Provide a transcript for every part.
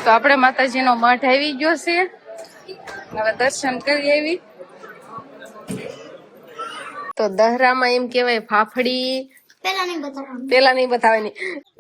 તો આપણે માતાજીનો મઠ આવી ગયો છે, હવે દર્શન કરી આવી. તો દહરામાં એમ કેવાય ફાફડી પેલા નહીં બતાવવાની.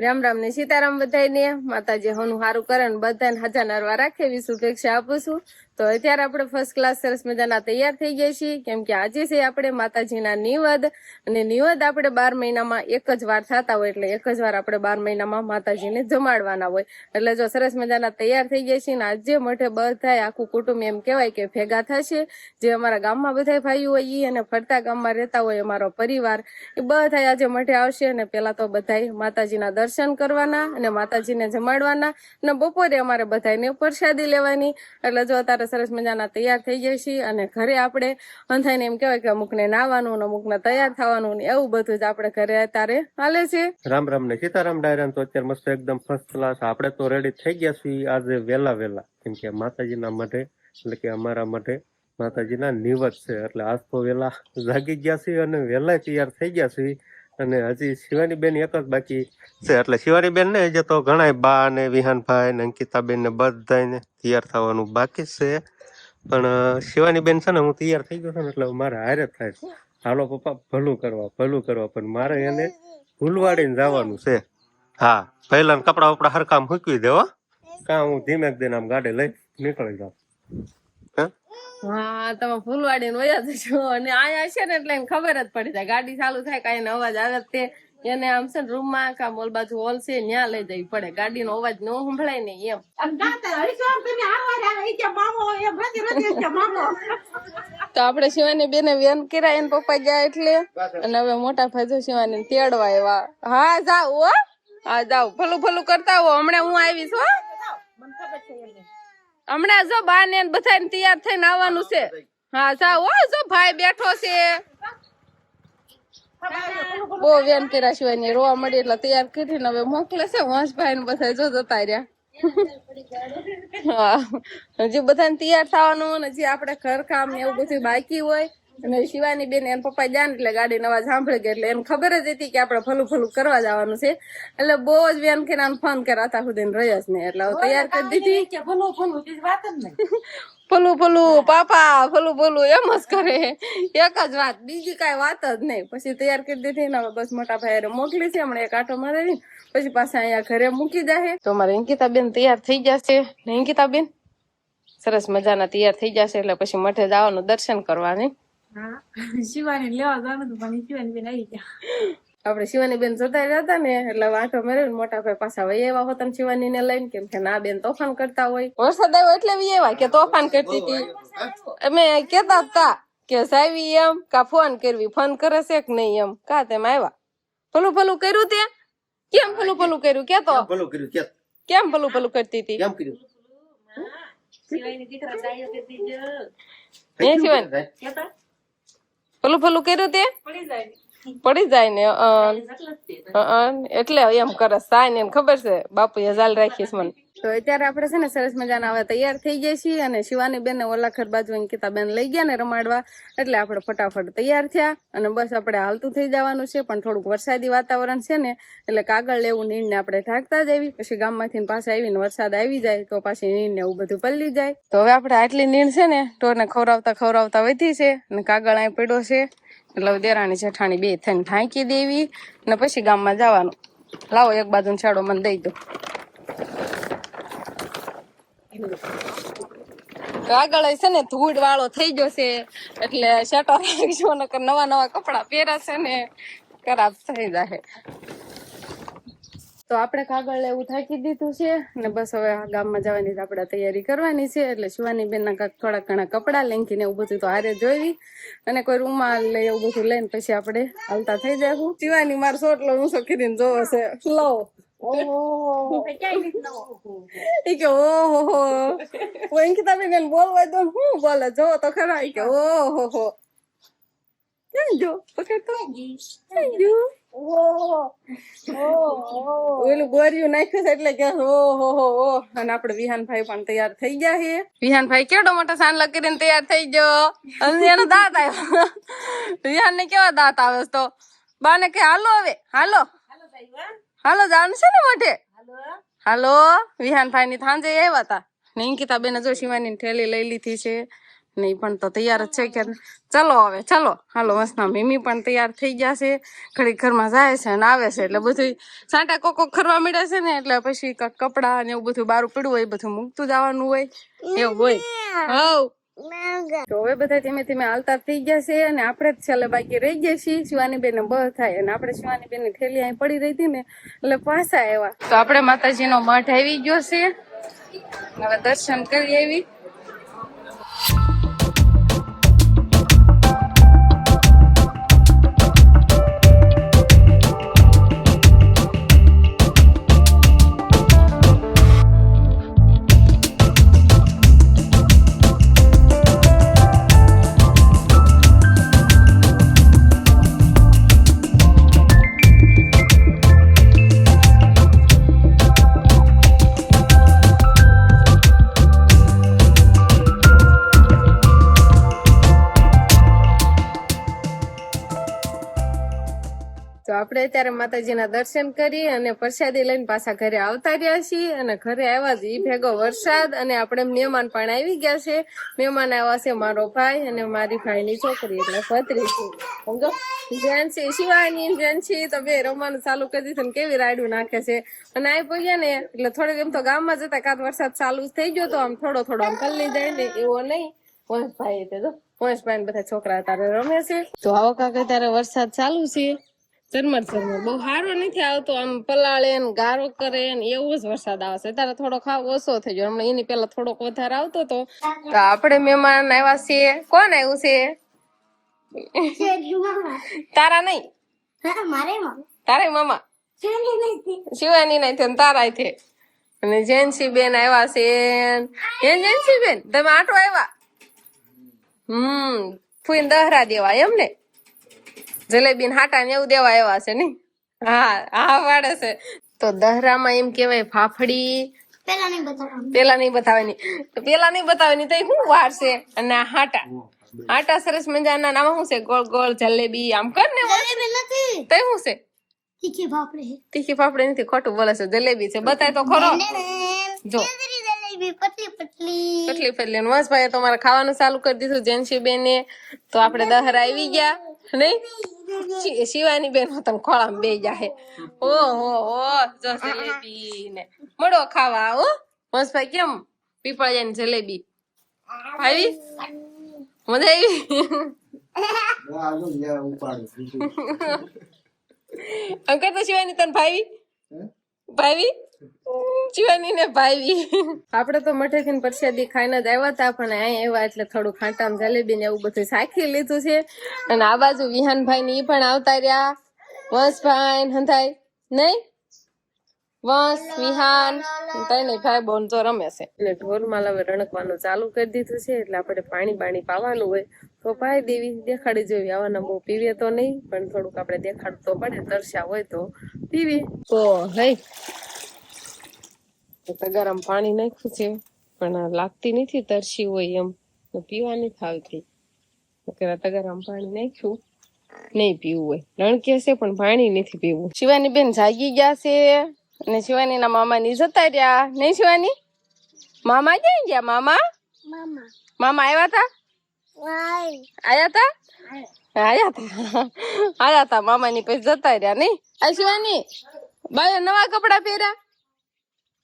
રામ રામ ને સીતારામ બધાને. માતાજી હોનું સારું કરે ને બધાને હજા નરવા રાખે એવી શુભેચ્છા આપું છું. તો અત્યારે આપણે ફર્સ્ટ ક્લાસ સરસ મજાના તૈયાર થઈ ગયા છીએ, કેમ કે આજે છે આપણે માતાજીના નિવેદ. અને નિવેદ આપણે 12 મહિનામાં એક જ વાર થતા હોય, એટલે એક જ વાર આપણે 12 મહિનામાં માતાજીને જમાડવાના હોય. એટલે જો સરસ મજાના તૈયાર થઈ ગયા છીએ ને આજે મઠે બધા આખું કુટુંબ એમ કેવાય કે ભેગા થશે. જે અમારા ગામમાં બધા ભાઈઓ હોય ઈ અને ફરતા ગામમાં રહેતા હોય અમારો પરિવાર, એ બધા આજે મઠે આવશે. અને પેલા તો બધા માતાજીના દર્શન કરવાના અને માતાજીને જમાડવાના, અને બપોરે અમારે બધાને પ્રસાદી લેવાની. એટલે જો અત્યારે સરસ મજાના તૈયાર થઈ જાય છે, અને ઘરે આપણે અંધાઈને એમ કહેવાય કે અમુકને નાવાનું ને અમુકને તૈયાર થવાનું ને એવું બધું જ આપણે ઘરે અત્યારે હાલે છે. રામ રામ ને સીતારામ ડાયરા. તો અત્યારે મસ્ત એકદમ ફર્સ્ટ ક્લાસ આપણે તો રેડી થઈ ગયા છીએ આજે વેલા કેમ કે માતાજીના મઢે, એટલે કે અમારા મઢે માતાજીના નિવત છે. એટલે આજ તો વેલા જાગી ગયા છીએ અને વેલા તૈયાર થઈ ગયા છીએ. અને હજી શિવાની બેન એક જ બાકી છે. એટલે શિવાની બેન ને જે તો ઘણા બા ને વિહાનભાઈ ને અંકિતાબેન ને બધાને તૈયાર થવાનું બાકી છે. પણ શિવાની બેન છે ને હું તૈયાર થઈ ગયો છું ને એટલે મારે હારે થાય છે. હાલો પપ્પા ભલું કરવા પણ મારે એને ફૂલવાડીને જવાનું છે. હા, પહેલા કપડા વપડા હરખા મૂકવી દેવા, કા હું ધીમે દઈને આમ ગાડી લઈ નીકળી જાઉં. હા, તમે ફૂલવાડી ને વયા જશો. અને આયા છે ને એટલે એને ખબર જ પડી જાય, ગાડી ચાલુ થાય કઈ અવાજ આવે તે એને આમ છે ને રૂમમાં કા મોલ બાજુ હોલ છે ત્યાં લઈ જવી પડે, ગાડીનો અવાજ ન સંભળાય ને એમ. તો આપણે શિવાની બેને વેન કર્યા, એને પપ્પા ગયા એટલે. અને હવે મોટા ભાઈ શિવાની તેડવા આવ્યા. હા જાવ હો, હા જાવ, ભલું કરતા હો. હમણાં હું આવીશ હો, હમણાં જો બા ને બધા તૈયાર થઈને આવવાનું છે. હા જાવ હો, જો ભાઈ બેઠો છે. બહુ વેન કર્યા શિવાની રોવા મળી એટલે તૈયાર કરીને હવે મોકલે છે. વંશભાઈ ને બધા જો જતા રહ્યા. હા, હજી બધાને તૈયાર થવાનું, હજી આપણે ઘર કામ ને એવું બધું બાકી હોય. અને શિવાની બેન એના પપ્પા જાય ને એટલે ગાડી અવાજ સાંભળી ગયા, એટલે એને ખબર જ હતી કે આપણે ભલું કરવા જવાનું છે. એટલે બહુ જ વેન કરીને ફોન કર્યા હતા સુધી રહ્યા જ નહીં. એટલે તૈયાર કરી દીધી. ફલું પાપા ફલું એમ જ કરે, એક જ વાત, બીજી કઈ વાત જ નહીં. પછી તૈયાર કરી દીધી ને હવે બસ મોટા ભાઈ મોકલી છે. હમણાં એક આટો મારી પછી પાછા અહીંયા ઘરે મૂકી જાય. તો અમારે અંકિતાબેન તૈયાર થઈ જશે ને, અંકિતાબેન સરસ મજાના તૈયાર થઈ જશે એટલે પછી મઠે જવાનું દર્શન કરવાની. શિવાની લેવા જવાનું હતું પણ શિવાની બેન આવી ગયા. આપણે શિવાની બેન જતા રહ્યા હતા ને એટલે વાંટો મેળવી મોટા ભાઈ પાછા વહી આવ્યા હોતા શિવાની ને લઈને, કેમ કે ના બેન તોફાન કરતા હોય. વરસાદ આવ્યો એટલે વહી આવ્યા કે તોફાન કરતી હતી. અમે કેતા હતા કે સાવી એમ કા ફોન કરવી, ફોન કરે છે કે નહીં એમ. કા તેમ આવ્યા ભલું કર્યું તે કેમ ભલું કર્યું કે તો કેમ ભલું કરતી હતી કેમ કર્યું શિવાની દીકરા ગાયો કરતી જ હે શિવાની ભલું કર્યું તે પડી જાય ને એટલે એમ કરે સાય ને ખબર છે બાપુએ જાલ રાખીશ મને. તો અત્યારે આપણે છે ને સરસ મજાના હવે તૈયાર થઈ ગયા છીએ. અને શિવાની બેન ને ઓલા ઘર બાજુ અંકિતા બેન લઈ ગયા ને રમાડવા, એટલે આપણે ફટાફટ તૈયાર થયા. અને બસ આપણે હાલતું થઈ જવાનું છે. પણ થોડુંક વરસાદી વાતાવરણ છે ને એટલે કાગળ લેવું નીણને આપણે ઢાંકતા જ આવી. પછી ગામમાંથી પાછા આવીને વરસાદ આવી જાય તો પાછી નીણ ને એવું બધું પલળી જાય. તો હવે આપણે આટલી નીણ છે ને ઢોરને ખવડાવતા વધી છે. અને કાગળ અહીં પડ્યો છે એટલે દેરાણી જેઠાણી બે થઈને ઢાંકી દેવી ને પછી ગામમાં જવાનું. લાવો એક બાજુ છાડો મને દઈ દો. આગળ છે ને ધૂળ વાળો થઈ ગયો છે એટલે શટર રાખજો, નકર નવા કપડા પહેરાશે ને ખરાબ થઈ જાય. તો આપણે કાગળ એવું થાકી દીધું છે ને બસ હવે ગામમાં જવાની આપણે તૈયારી કરવાની છે. એટલે શિવાની બેન ના થોડાક ઘણા કપડા લેંકી ને એવું બધું તો હારે જોઈ, અને કોઈ રૂમાલ લે એવું બધું લઈને પછી આપણે હાલતા થઈ જશું. શિવાની મારો સોટલો ઊંચો કરીને જોવો છે. લો ઓહો અંકિતાબેન બોલવા દો, શું બોલે જોવો તો ખરા. કે ઓહો કેમ જો ઓલું ગોરિયું નાખ્યું છે એટલે કે ઓહો. અને આપડે વિહાનભાઈ પણ તૈયાર થઈ ગયા છે. વિહાનભાઈ કેવડો મોટો સાનલો કરીને તૈયાર થઈ ગયો. અને એનો દાંત આવ્યો. વિહાન ને કેવા દાંત આવે તો બાને કે હાલો હવે હાલો જવાનું છે ને મોઢે. હાલો વિહાનભાઈ ની સાંજે આવ્યા હતા ને અંકિતા બેને જો શિવાની થેલી લઈ લીધી છે ને ઈ પણ તો તૈયાર જ છે કે ચલો હવે ચલો હાલો મસ્તના મમ્મી પણ તૈયાર થઈ ગયા છે ઘડીક ઘરમાં જાય છે અને આવે છે એટલે બધું સાંટા કોકો ખરવા મળ્યા છે ને એટલે પછી કપડા ને એવું બધું બારું પડ્યું હોય બધું મૂકતું જવાનું હોય એવું હોય હવ તો હવે બધા ધીમે ધીમે હાલતા થઈ ગયા છે અને આપણે જ છેલ્લે બાકી રહી ગયા છીએ શિવાની બેન ને બસ થાય અને આપણે શિવાની બેન ની થેલી અહીં પડી રહી હતી ને એટલે પાછા આવ્યા તો આપણે માતાજી નો મઠ આવી ગયો છે હવે દર્શન કરી આવી તો આપણે અત્યારે માતાજીના દર્શન કરી અને પ્રસાદી લઈને પાછા ઘરે આવતા રહ્યા છીએ અને ઘરે આવ્યા જ ઈ ભેગો વરસાદ અને આપણે મહેમાન પણ આવી ગયા છે મહેમાન આવ્યા છે મારો ભાઈ અને મારી ભાઈની છોકરી એટલે ભત્રી છે સમજો જેન્સી શિવાની જેન્સી તો બે રમવાનું ચાલુ કરી દીધું ને કેવી રાયડું નાખે છે અને આ પહોંચ્યા ને એટલે થોડીક એમ તો ગામમાં જતા કાં વરસાદ ચાલુ થઈ ગયો તો આમ થોડો થોડો આમ પલ્લી જાય ને એવો નહીં વંશભાઈ તે તો વંશભાઈ બધા છોકરા તારે રમે છે તો આવો કાંક ત્યારે વરસાદ ચાલુ છે ઝરમર ઝરમર બહુ સારો નથી આવતો આમ પલાળે ને ગારો કરે ને એવો જ વરસાદ આવે છે ત્યારે થોડો ખાવ ઓછો થઈ ગયો હમણાં એની પેલા થોડોક વધારે આવતો હતો તો આપણે મહેમાન આવ્યા છીએ કોણ આવ્યું છે તારા નહીં તારે મામા શિવાની નહીં થયો તારા છે અને જેન્સી બેન આવ્યા છે જેન્સી બેન તમે આટો આવ્યા ફૂઈને દહરા દેવા એમ ને જલેબી હાટા ને એવું દેવા આવ્યા છે ને હા વાડે છે તો દહરામાં એમ કેવાય ફાફડી પેલા નહીં બતાવવાની તો શું વાર છે અને આ હાટા સરસ મજાના નામ શું છે ગોળ ગોળ જલેબી આમ કર ને તો શું છે તીખી ફાફડી નથી ખોટું બોલે છે જલેબી છે બતાય તો ખરો જો પતલી પતલી મસ્તભાઈ તમારે ખાવાનું ચાલુ કરી દીધું જેન્સી બેને તો આપણે દહરા આવી ગયા નહીં શિવાની બેન તમે ખોળામાં બે જાહે ઓહો જો જલેબી ને મળો ખાવા હો મસ્તભાઈ કેમ પીપળિયાની જલેબી આવી મજા આવી અંકલ તો શિવાની તને ભાવી શિવાની ને ભાવી આપડે તો મઠેથી પ્રસાદી ખાઈને જ આવ્યા હતા પણ અહીં આવ્યા એટલે થોડું ખાટામ જલેબી ને એવું બધું સાખી લીધું છે અને આ બાજુ વિહાનભાઈ ની પણ આવતા રહ્યા વંશભાઈ હંધાઈ નહીં વંશ વિહાન તને ભાઈ બોન તો રમે છે એટલે ઢોરમાં હવે રણકવાનું ચાલુ કરી દીધું છે એટલે આપણે પાણી બાણી પાવાનું હોય તો પાઈ દેવી દેખાડી જોવી આવાના બહુ પીવે તો નહીં પણ થોડુંક આપણે દેખાડવું તો પડે તરસ્યા હોય તો પીવી તો હઈ તો ગરમ પાણી નાખ્યું છે પણ લાગતી નથી તરસી હોય એમ તો પીવા નથી આવતી ગરમ પાણી નાખ્યું નહીં પીવું હોય રણકે છે પણ પાણી નથી પીવું શિવાની બેન જાગી ગયા છે અને શિવાની ના મામા ની જતા રહ્યા નહીં શિવાની મામા ક્યાં ગયા મામા આવ્યા તા મામા ની પછી જતા રહ્યા નહીં આ શિવાની બાય નવા કપડા પહેર્યા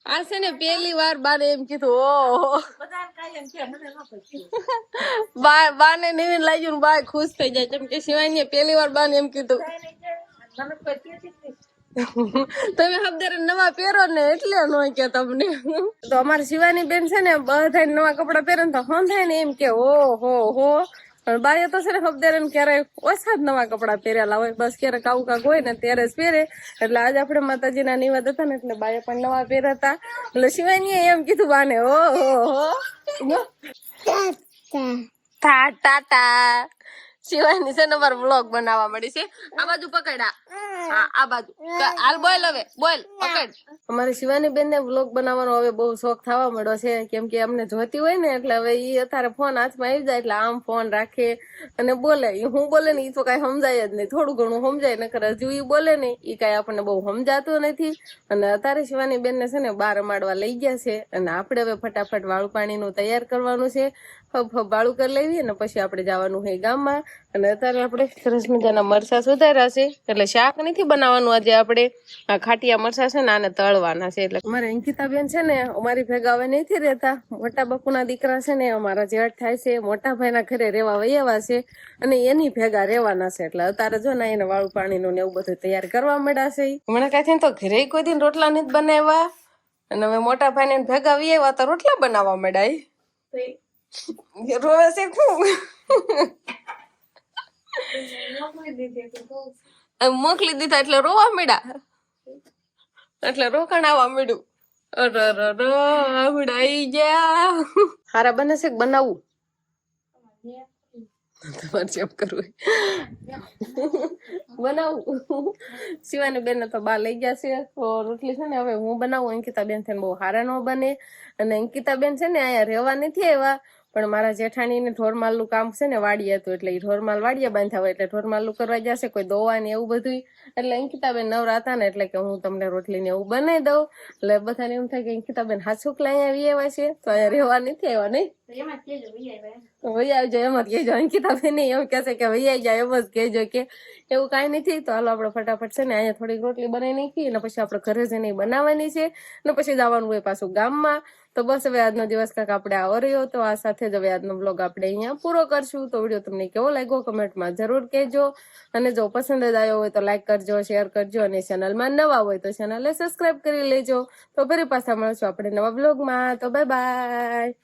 આ છે ને પેલી વાર બાને એમ કીધું ઓહો બાને નવીન લાગ્યું ને બા ખુશ થઈ જાય કેમ કે શિવાની પેલી વાર બાને એમ કીધું તમે હબદાર નવા પહેરો ને એટલે નો કે તમને તો અમારી શિવાની બેન છે ને બધા નવા કપડા પહેરે ને તો હમ થાય ને એમ કે હો પણ બાએ તો છે ને હબદાર ક્યારેક ઓછા જ નવા કપડા પહેરેલા હોય બસ ક્યારેક આવું કાક હોય ને ત્યારે જ પહેરે એટલે આજે આપણે માતાજીના નિવાદ હતા ને એટલે બાએ પણ નવા પહેર્યા હતા એટલે શિવાની એમ કીધું બાને ટાટા શિવાની છે ને અમારે વ્લોગ બનાવવા મળી છે. આ બાજુ પકડા, હા આ બાજુ હાલ બોલ, હવે બોલ પકડ. અમારી શિવાની બેન ને વ્લોગ બનાવવાનો હવે બહુ શોખ થવા મળ્યો છે, કેમ કે અમને જોતી હોય ને એટલે હવે ઈ અત્યારે ફોન હાથમાં આવી જાય એટલે આમ ફોન રાખે અને બોલે. ઈ હું બોલે ને ઈ તો કઈ સમજાય જ નહીં, થોડું ઘણું સમજાય, નકર હજુ ઈ બોલે ને ઈ કઈ આપણને બહુ સમજાતું નથી. અને અત્યારે શિવાની બેન ને છે ને બાર રમાડવા લઈ ગયા છે અને આપણે હવે ફટાફટ વાળું પાણીનું તૈયાર કરવાનું છે. બાળું કરી લેવી અને પછી આપણે જવાનું છે ગામમાં. અને અત્યારે આપણે સરસ મજાના મરચા સુધાર્યા છે, એટલે શાક નથી બનાવવાનું આજે. આપણે આ ખાટિયા મરચા છે ને આને તળવાના છે. એટલે અમારે અંકિતાબેન છે ને અમારી ભેગા હવે નથી રહેતા. મોટા બાપુના દીકરા છે ને અમારા જેઠ થાય છે, મોટા ભાઈના ઘરે રહેવા વૈયાવા છે અને એની ભેગા રહેવાના છે. એટલે અત્યારે જો ને એને વાળું પાણીનું ને એવું બધું તૈયાર કરવા માંડ્યા છે. મને કાંઈ તો ઘરે કોઈ દિન રોટલા નથી બનાવ્યા અને હવે મોટા ભાઈને ભેગા વૈયાવા તો રોટલા બનાવવા માંડ્યા. રોવે છે શું? મોકલી દીધા એટલે રોવા માંડ્યા, એટલે રોકાણ આવવા માંડ્યું. આવડાઈ ગયા. હારા બને છે બનાવવું? તમારે જેમ કરવું બનાવું. શિવાની બેન તો બા લઈ ગયા છે તો રોટલી છે ને હવે હું બનાવું. અંકિતા બેન છે ને બહુ હારા ન બને. અને અંકિતા બેન છે ને અહીંયા રહેવા નથી આવ્યા, પણ મારા જેઠાણી ને ઢોરમાલનું કામ છે ને વાડીએ હતું, એટલે એ ઢોરમાલ વાડીએ બાંધ્યા હોય એટલે ઢોરમાલનું કરવા જશે, કોઈ દોવા ને એવું બધું. એટલે અંકિતાબેન નવરા હતા ને એટલે કે હું તમને રોટલી ને એવું બનાવી દઉં. એટલે બધાને એમ થાય કે અંકિતાબેન હાચુકલા અહીંયા આવી આવ્યા છે તો અહીંયા રહેવા નથી આવ્યા. નહીં વહી આવજો એમ જ કહેજો. અંકિતાબેન એવું કહેશે કે વહી આવી જાય એમ જ કહેજો કે એવું કાંઈ નથી. તો હાલો આપણે ફટાફટ છે ને અહીંયા થોડીક રોટલી બનાવી નાખી અને પછી આપણે ઘરે જઈને બનાવવાની છે અને પછી જવાનું હોય પાછું ગામમાં. તો બસ હવે આજનો દિવસ કાંક આપણે આવો રહ્યો. તો આ સાથે જ હવે આજનો બ્લોગ આપણે અહીંયા પૂરો કરશું. તો વિડીયો તમને કેવો લાગ્યો કમેન્ટમાં જરૂર કહેજો. અને જો પસંદ જ આવ્યો હોય તો લાઈક કરજો, શેર કરજો અને ચેનલમાં નવા હોય તો ચેનલને સબસ્ક્રાઈબ કરી લેજો. તો ફરી પાછા મળશું આપણે નવા બ્લોગમાં. તો બાય બાય.